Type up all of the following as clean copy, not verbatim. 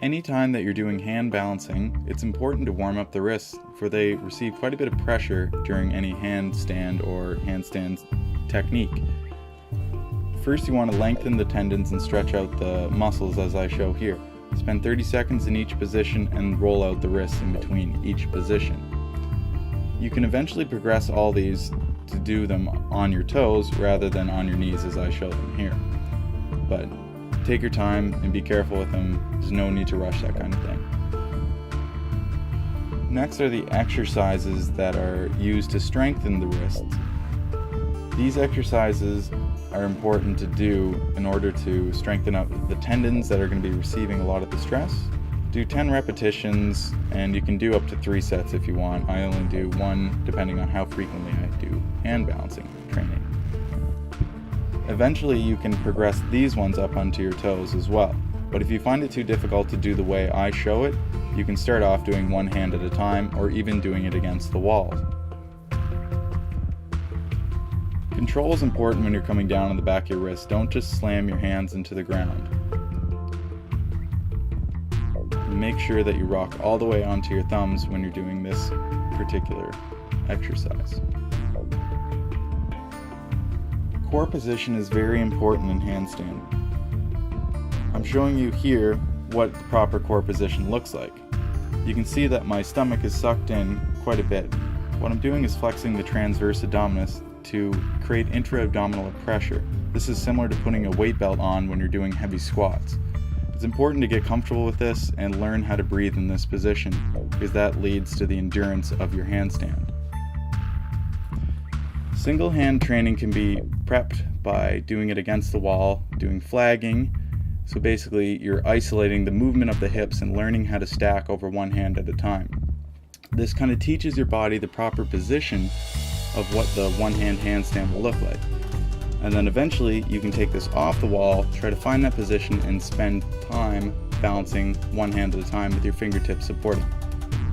Anytime that you're doing hand balancing, it's important to warm up the wrists, for they receive quite a bit of pressure during any handstand or handstand technique. First, you want to lengthen the tendons and stretch out the muscles as I show here. Spend 30 seconds in each position and roll out the wrists in between each position. You can eventually progress all these to do them on your toes rather than on your knees as I show them here. But take your time and be careful with them. There's no need to rush that kind of thing. Next are the exercises that are used to strengthen the wrists. These exercises are important to do in order to strengthen up the tendons that are going to be receiving a lot of the stress. Do 10 repetitions, and you can do up to 3 sets if you want. I only do 1 depending on how frequently I do hand balancing training. Eventually you can progress these ones up onto your toes as well, but if you find it too difficult to do the way I show it, you can start off doing one hand at a time or even doing it against the wall. Control is important when you're coming down on the back of your wrist. Don't just slam your hands into the ground. Make sure that you rock all the way onto your thumbs when you're doing this particular exercise. Core position is very important in handstand. I'm showing you here what the proper core position looks like. You can see that my stomach is sucked in quite a bit. What I'm doing is flexing the transverse abdominis to create intra-abdominal pressure. This is similar to putting a weight belt on when you're doing heavy squats. It's important to get comfortable with this and learn how to breathe in this position, because that leads to the endurance of your handstand. Single hand training can be prepped by doing it against the wall, doing flagging. So basically you're isolating the movement of the hips and learning how to stack over one hand at a time. This kind of teaches your body the proper position of what the one hand handstand will look like. And then eventually you can take this off the wall, try to find that position, and spend time balancing one hand at a time with your fingertips supporting.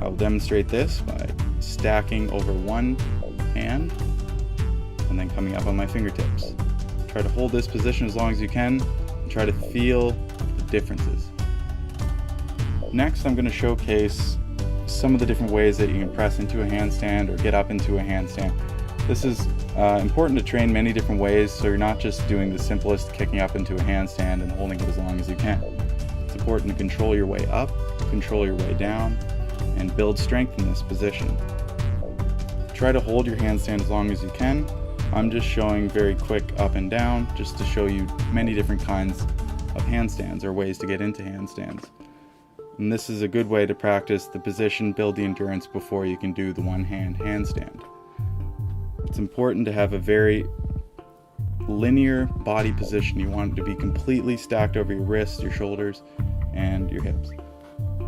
I will demonstrate this by stacking over one hand and then coming up on my fingertips. Try to hold this position as long as you can and try to feel the differences. Next, I'm going to showcase some of the different ways that you can press into a handstand or get up into a handstand. This is important to train many different ways, so you're not just doing the simplest kicking up into a handstand and holding it as long as you can. It's important to control your way up, control your way down, and build strength in this position. Try to hold your handstand as long as you can. I'm just showing very quick up and down just to show you many different kinds of handstands or ways to get into handstands. And this is a good way to practice the position, build the endurance before you can do the one hand handstand. It's important to have a very linear body position. You want it to be completely stacked over your wrists, your shoulders, and your hips.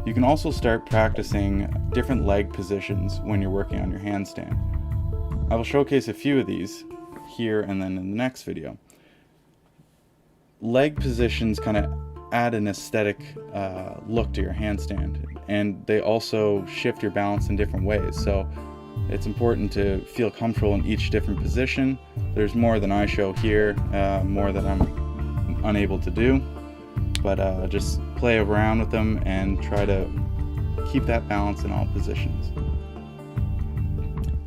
You can also start practicing different leg positions when you're working on your handstand. I will showcase a few of these here and then in the next video. Leg positions kind of add an aesthetic look to your handstand, and they also shift your balance in different ways. So it's important to feel comfortable in each different position. There's more than I show here, more that I'm unable to do, but just play around with them and try to keep that balance in all positions.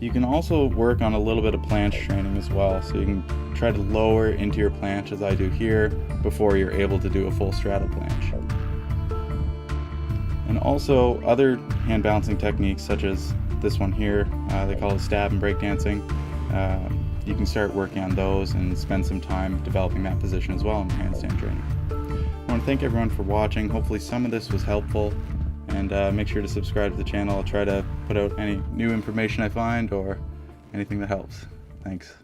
You can also work on a little bit of planche training as well, so you can try to lower into your planche as I do here before you're able to do a full straddle planche. And also other hand balancing techniques such as this one here, they call it stab and break dancing. You can start working on those and spend some time developing that position as well in your handstand training. I want to thank everyone for watching. Hopefully some of this was helpful, and make sure to subscribe to the channel. I'll try to put out any new information I find or anything that helps. Thanks.